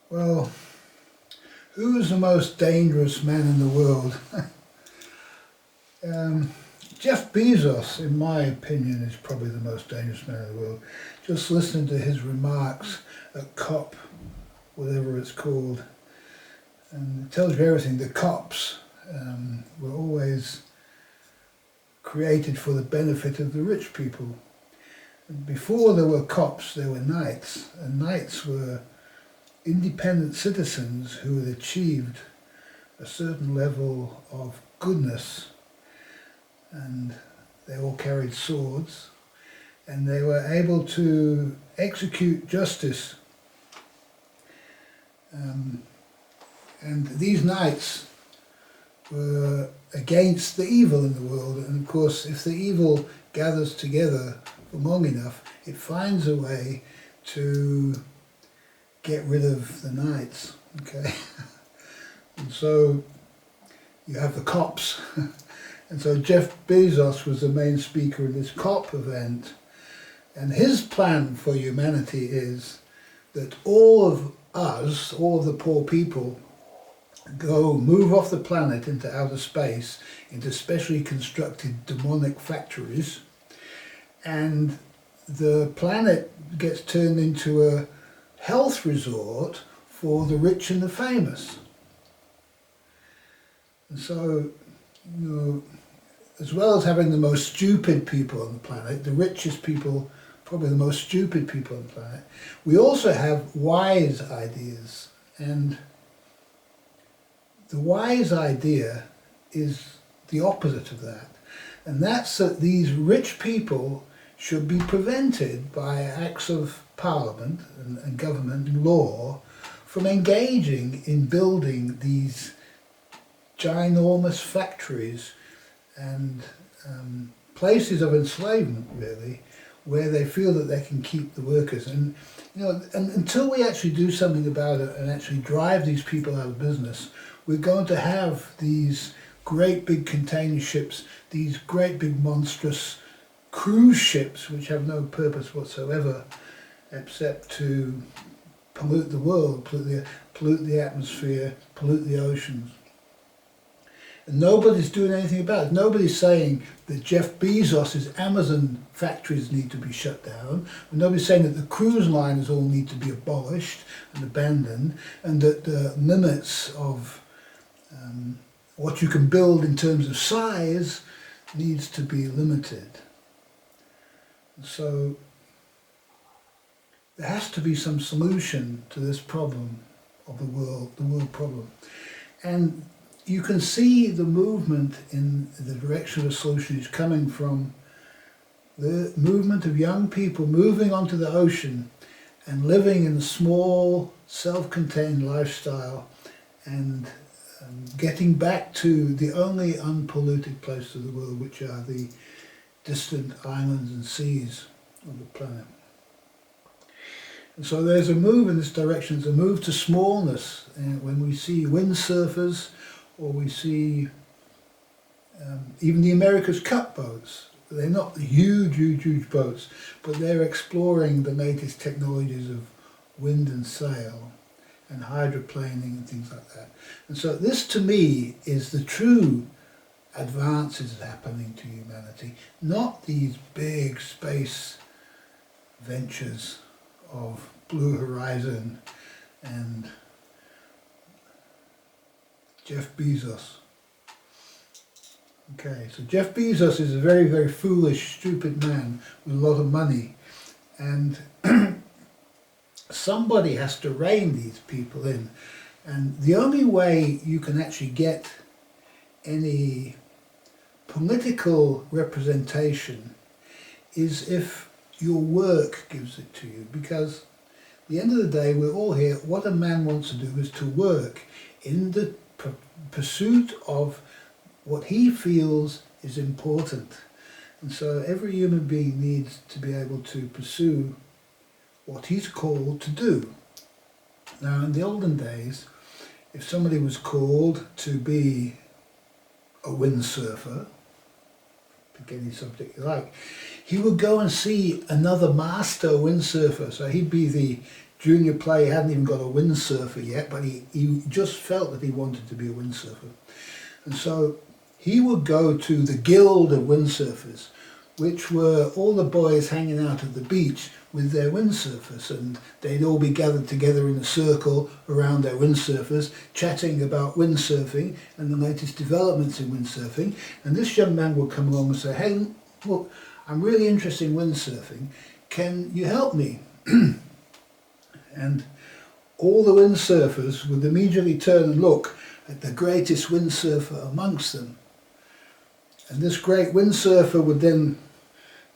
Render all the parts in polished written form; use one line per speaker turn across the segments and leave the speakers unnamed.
Well, who is the most dangerous man in the world? Jeff Bezos, in my opinion, is probably the most dangerous man in the world. Just listening to his remarks at COP, whatever it's called, and it tells you everything. The COPs were always created for the benefit of the rich people. And before there were COPs, there were knights, and knights were independent citizens who had achieved a certain level of goodness, and they all carried swords, and they were able to execute justice. And these knights were against the evil in the world, and of course if the evil gathers together for long enough, it finds a way to get rid of the knights, okay? And so you have the cops. And so Jeff Bezos was the main speaker in this COP event, and his plan for humanity is that all of us, all of the poor people, move off the planet into outer space, into specially constructed demonic factories, and the planet gets turned into a health resort for the rich and the famous. And so, as well as having the most stupid people on the planet, the richest people, probably the most stupid people on the planet, we also have wise ideas. And the wise idea is the opposite of that. And that's that these rich people should be prevented by acts of parliament and government and law from engaging in building these ginormous factories and places of enslavement, really, where they feel that they can keep the workers. And and until we actually do something about it and actually drive these people out of business, we're going to have these great big container ships, these great big monstrous cruise ships which have no purpose whatsoever except to pollute the world, pollute the atmosphere, pollute the oceans. And nobody's doing anything about it. Nobody's saying that Jeff Bezos' Amazon factories need to be shut down. And nobody's saying that the cruise liners all need to be abolished and abandoned, and that the limits of what you can build in terms of size needs to be limited. So there has to be some solution to this problem of the world problem. And you can see the movement in the direction of a solution is coming from the movement of young people moving onto the ocean and living in a small, self-contained lifestyle and getting back to the only unpolluted place of the world, which are the distant islands and seas of the planet. And so there's a move in this direction, there's a move to smallness. And when we see windsurfers, or we see even the America's Cup boats, they're not huge boats, but they're exploring the latest technologies of wind and sail and hydroplaning and things like that. And so this to me is the true advances happening to humanity, not these big space ventures of Blue Horizon and Jeff Bezos. Okay, so Jeff Bezos is a very, very foolish, stupid man with a lot of money, and somebody has to rein these people in. And the only way you can actually get any political representation is if your work gives it to you, because at the end of the day we're all here. What a man wants to do is to work in the pursuit of what he feels is important. And so every human being needs to be able to pursue what he's called to do. Now in the olden days, if somebody was called to be a windsurfer, pick any subject you like, he would go and see another master windsurfer. So he'd be the junior player, he hadn't even got a windsurfer yet, but he just felt that he wanted to be a windsurfer. And so he would go to the guild of windsurfers, which were all the boys hanging out at the beach with their windsurfers, and they'd all be gathered together in a circle around their windsurfers, chatting about windsurfing and the latest developments in windsurfing. And this young man would come along and say, hey, look, I'm really interested in windsurfing. Can you help me? And all the windsurfers would immediately turn and look at the greatest windsurfer amongst them. And this great windsurfer would then,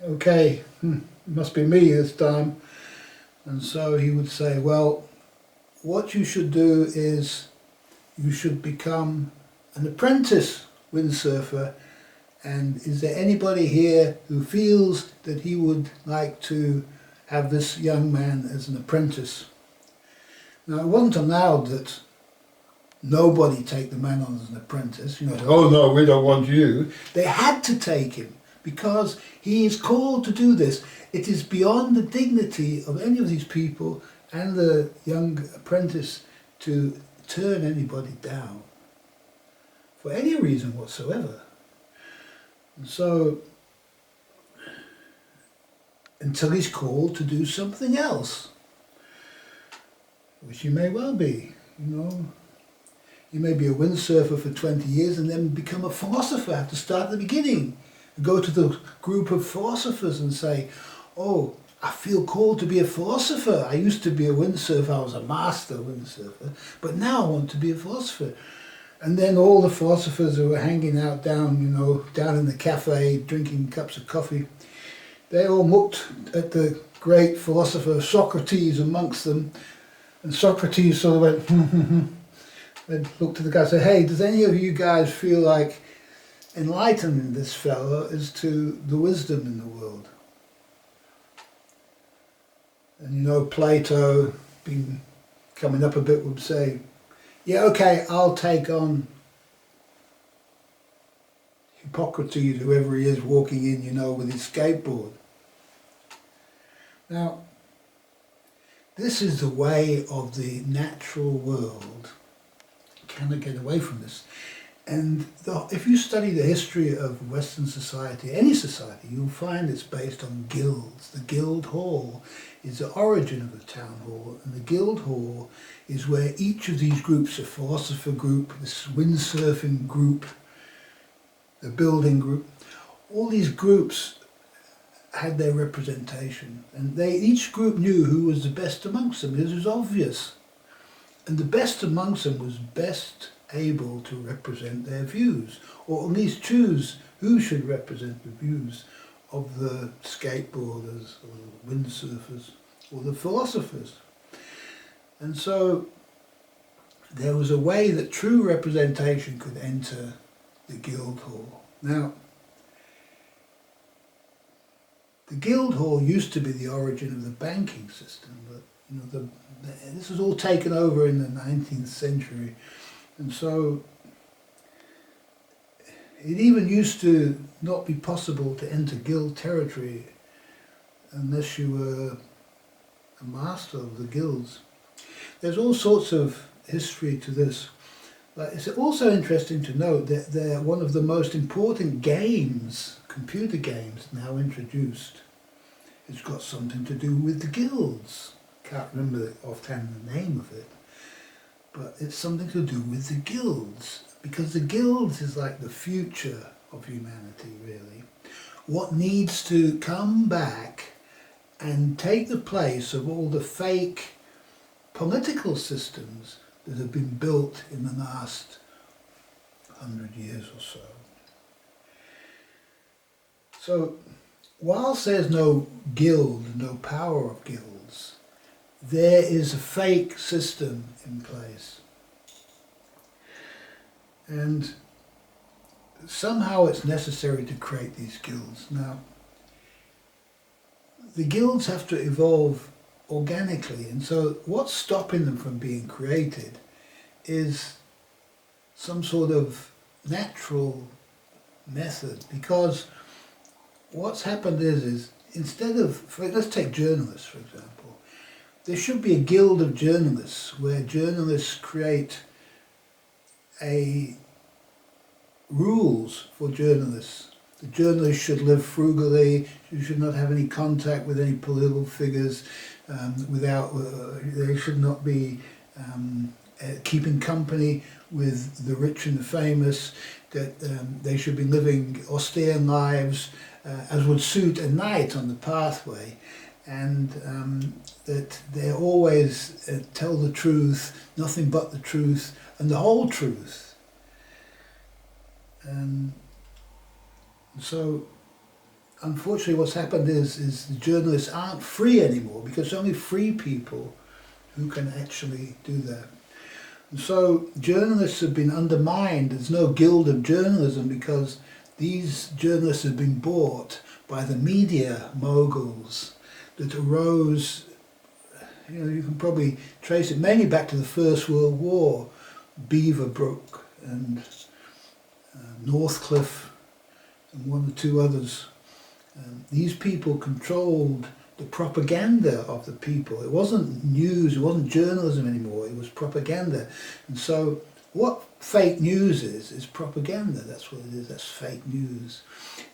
okay, it must be me this time. And so he would say, well, what you should do is you should become an apprentice windsurfer. And is there anybody here who feels that he would like to have this young man as an apprentice? Now, it wasn't allowed that nobody take the man on as an apprentice. You know, oh no, we don't want you. They had to take him because he is called to do this. It is beyond the dignity of any of these people and the young apprentice to turn anybody down for any reason whatsoever. And so, until he's called to do something else, which he may well be, you know. You may be a windsurfer for 20 years and then become a philosopher, have to start at the beginning. Go to the group of philosophers and say, oh, I feel called to be a philosopher. I used to be a windsurfer, I was a master windsurfer, but now I want to be a philosopher. And then all the philosophers who were hanging out down, you know, down in the cafe, drinking cups of coffee, they all looked at the great philosopher Socrates amongst them, and Socrates sort of went, and looked at the guy and said, hey, does any of you guys feel like enlightening this fellow as to the wisdom in the world? And you know, Plato, being coming up a bit, would say, yeah, okay, I'll take on Hippocrates, whoever he is, walking in, you know, with his skateboard. Now, this is the way of the natural world. You cannot get away from this. And if you study the history of Western society, any society, you'll find it's based on guilds. The guild hall is the origin of the town hall, and the guild hall is where each of these groups, a philosopher group, this windsurfing group, the building group, all these groups had their representation, and each group knew who was the best amongst them. This was obvious. And the best amongst them was best able to represent their views, or at least choose who should represent the views of the skateboarders, or the windsurfers, or the philosophers. And so there was a way that true representation could enter the guild hall. Now, the guild hall used to be the origin of the banking system, but you know, this was all taken over in the 19th century, and so it even used to not be possible to enter guild territory unless you were a master of the guilds. There's all sorts of history to this, but it's also interesting to note that they're one of the most important games, computer games, now introduced. It's got something to do with the guilds. Can't remember offhand the name of it, but it's something to do with the guilds, because the guilds is like the future of humanity, really. What needs to come back and take the place of all the fake political systems that have been built in the last 100 years or so. So, whilst there's no guild, no power of guilds, there is a fake system in place. And somehow it's necessary to create these guilds. Now, the guilds have to evolve organically, and so what's stopping them from being created is some sort of natural method, because what's happened is instead of, let's take journalists for example, there should be a guild of journalists where journalists create a rules for journalists. The journalists should live frugally. You should not have any contact with any political figures. They should not be keeping company with the rich and the famous. That they should be living austere lives as would suit a knight on the pathway, and that they always tell the truth, nothing but the truth, and the whole truth. So, unfortunately, what's happened is the journalists aren't free anymore, because only free people who can actually do that. And so journalists have been undermined. There's no guild of journalism because these journalists have been bought by the media moguls that arose. You can probably trace it mainly back to the First World War, Beaverbrook and Northcliffe and one or two others. These people controlled the propaganda of the people. It wasn't news, it wasn't journalism anymore, it was propaganda. And so what fake news is propaganda. That's what it is, that's fake news.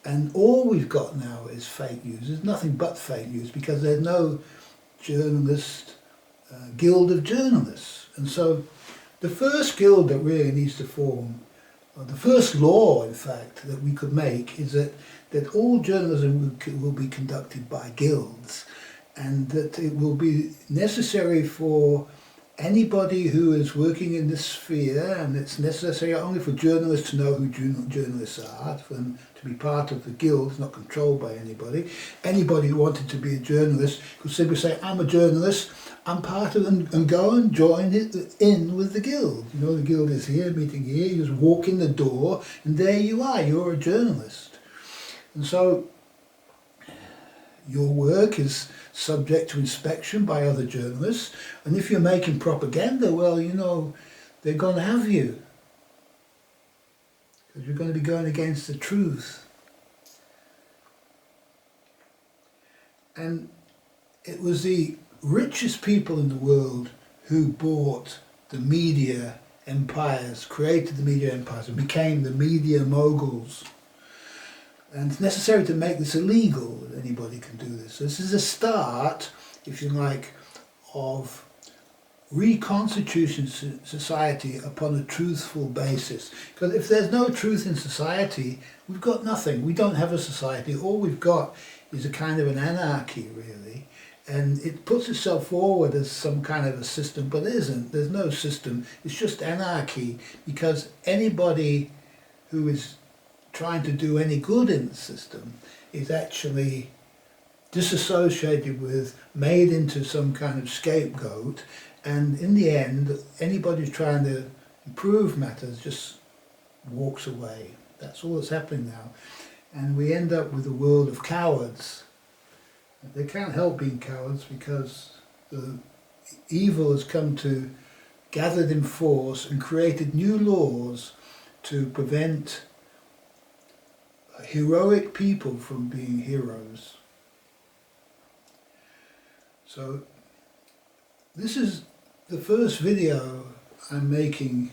And all we've got now is fake news. There's nothing but fake news because there's no guild of journalists. And so the first guild that really needs to form, or the first law, in fact, that we could make is that all journalism will be conducted by guilds, and that it will be necessary for anybody who is working in this sphere, and it's necessary only for journalists to know who journalists are, for them to be part of the guild, not controlled by anybody. Anybody who wanted to be a journalist could simply say, I'm a journalist, I'm part of them, and go and join in with the guild. You know, the guild is here, meeting here, you just walk in the door, and there you are, you're a journalist. And so your work is subject to inspection by other journalists, and if you're making propaganda, well, you know, they're going to have you, because you're going to be going against the truth. And it was the richest people in the world who bought the media empires, created the media empires, and became the media moguls. And it's necessary to make this illegal. Anybody can do this. So this is a start, if you like, of reconstituting society upon a truthful basis. Because if there's no truth in society, we've got nothing. We don't have a society. All we've got is a kind of an anarchy, really. And it puts itself forward as some kind of a system, but it isn't. There's no system. It's just anarchy, because anybody who is trying to do any good in the system is actually disassociated with, made into some kind of scapegoat, and in the end anybody who's trying to improve matters just walks away. That's all that's happening now, and we end up with a world of cowards. They can't help being cowards because the evil has come to gathered in force and created new laws to prevent heroic people from being heroes. So this is the first video I'm making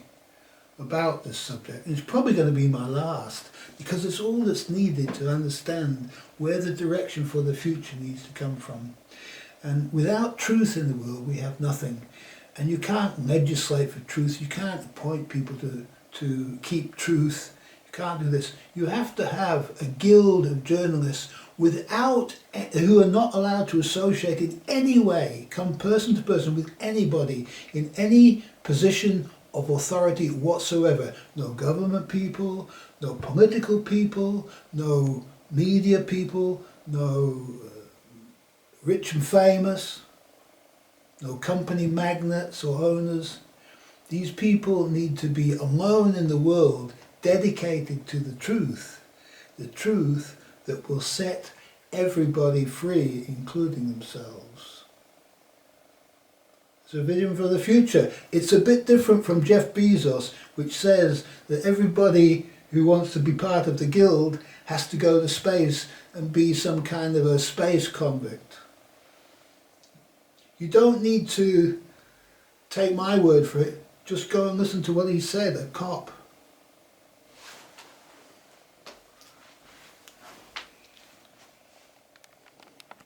about this subject. It's probably going to be my last, because it's all that's needed to understand where the direction for the future needs to come from. And without truth in the world, we have nothing. And you can't legislate for truth. You can't appoint people to keep truth. Can't do this. You have to have a guild of journalists who are not allowed to associate in any way, come person to person with anybody in any position of authority whatsoever. No government people, no political people, no media people, no rich and famous, no company magnates or owners. These people need to be alone in the world, dedicated to the truth that will set everybody free, including themselves. It's a vision for the future. It's a bit different from Jeff Bezos, which says that everybody who wants to be part of the guild has to go to space and be some kind of a space convict. You don't need to take my word for it. Just go and listen to what he said at COP.